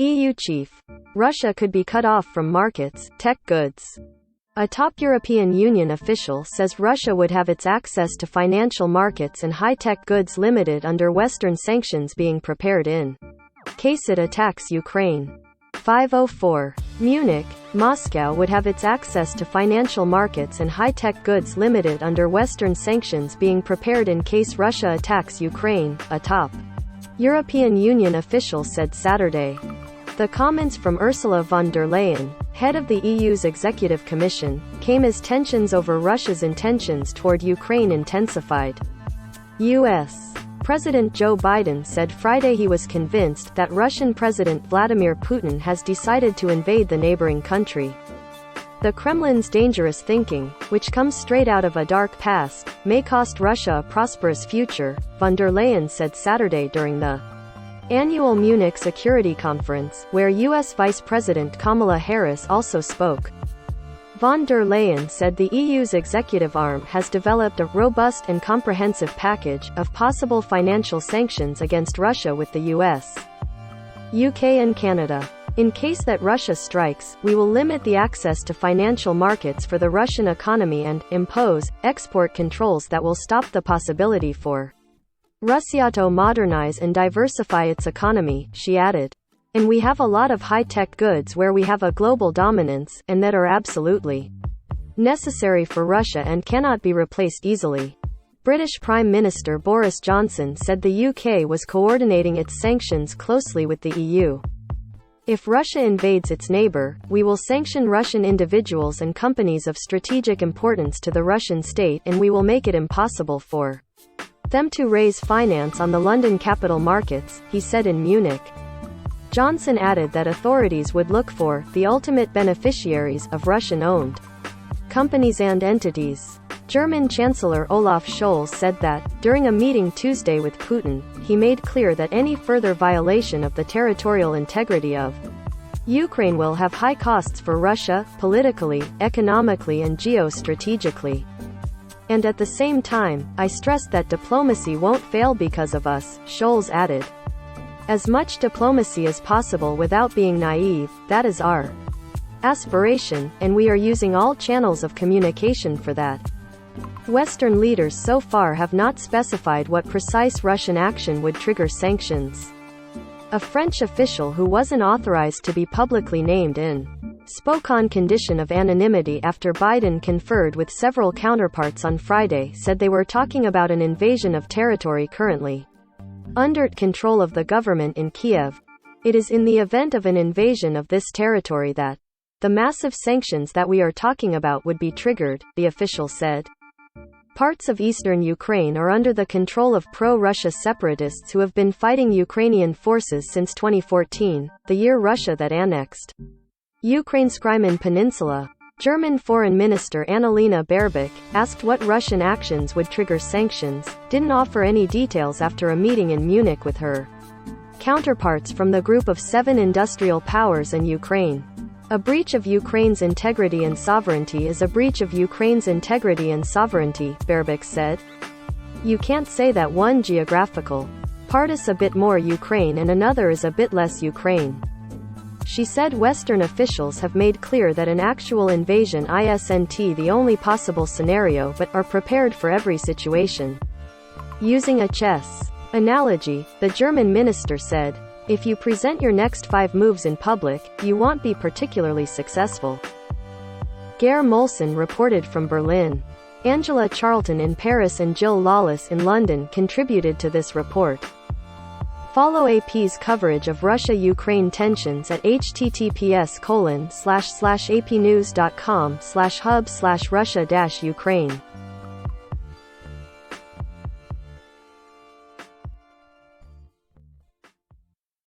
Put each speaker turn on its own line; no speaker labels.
EU chief. Russia could be cut off from markets, tech goods. A top European Union official says Russia would have its access to financial markets and high-tech goods limited under Western sanctions being prepared in case it attacks Ukraine. 504. Munich. Moscow would have its access to financial markets and high-tech goods limited under Western sanctions being prepared in case Russia attacks Ukraine, a top European Union official said Saturday. The comments from Ursula von der Leyen, head of the EU's Executive Commission, came as tensions over Russia's intentions toward Ukraine intensified. U.S. President Joe Biden said Friday he was convinced that Russian President Vladimir Putin has decided to invade the neighboring country. The Kremlin's dangerous thinking, which comes straight out of a dark past, may cost Russia a prosperous future, von der Leyen said Saturday during the annual Munich Security Conference, where U.S. Vice President Kamala Harris also spoke. Von der Leyen said the EU's executive arm has developed a robust and comprehensive package of possible financial sanctions against Russia with the US, UK and Canada. In case that Russia strikes, we will limit the access to financial markets for the Russian economy and impose export controls that will stop the possibility for Russia to modernize and diversify its economy, she added. And we have a lot of high-tech goods where we have a global dominance, and that are absolutely necessary for Russia and cannot be replaced easily. British Prime Minister Boris Johnson said the UK was coordinating its sanctions closely with the EU. If Russia invades its neighbour, we will sanction Russian individuals and companies of strategic importance to the Russian state, and we will make it impossible for them to raise finance on the London capital markets, he said in Munich. Johnson added that authorities would look for the ultimate beneficiaries of Russian-owned companies and entities. German Chancellor Olaf Scholz said that, during a meeting Tuesday with Putin, he made clear that any further violation of the territorial integrity of Ukraine will have high costs for Russia, politically, economically and geostrategically. And at the same time, I stressed that diplomacy won't fail because of us, Scholz added. As much diplomacy as possible without being naive, that is our aspiration, and we are using all channels of communication for that. Western leaders so far have not specified what precise Russian action would trigger sanctions. A French official who wasn't authorized to be publicly named spoke on condition of anonymity after Biden conferred with several counterparts on Friday, said they were talking about an invasion of territory currently under control of the government in Kiev. It is in the event of an invasion of this territory that the massive sanctions that we are talking about would be triggered, the official said. Parts of eastern Ukraine are under the control of pro-Russia separatists who have been fighting Ukrainian forces since 2014, the year Russia that annexed Ukraine's Crimean Peninsula. German Foreign Minister Annalena Baerbock, asked what Russian actions would trigger sanctions, didn't offer any details after a meeting in Munich with her counterparts from the Group of 7 industrial powers and Ukraine. A breach of Ukraine's integrity and sovereignty is a breach of Ukraine's integrity and sovereignty, Baerbock said. You can't say that one geographical part is a bit more Ukraine and another is a bit less Ukraine. She said Western officials have made clear that an actual invasion isn't the only possible scenario but are prepared for every situation. Using a chess analogy, the German minister said, if you present your next 5 moves in public, you won't be particularly successful. Gare Molson reported from Berlin. Angela Charlton in Paris and Jill Lawless in London contributed to this report. Follow AP's coverage of Russia-Ukraine tensions at https://apnews.com/hub/Russia-Ukraine.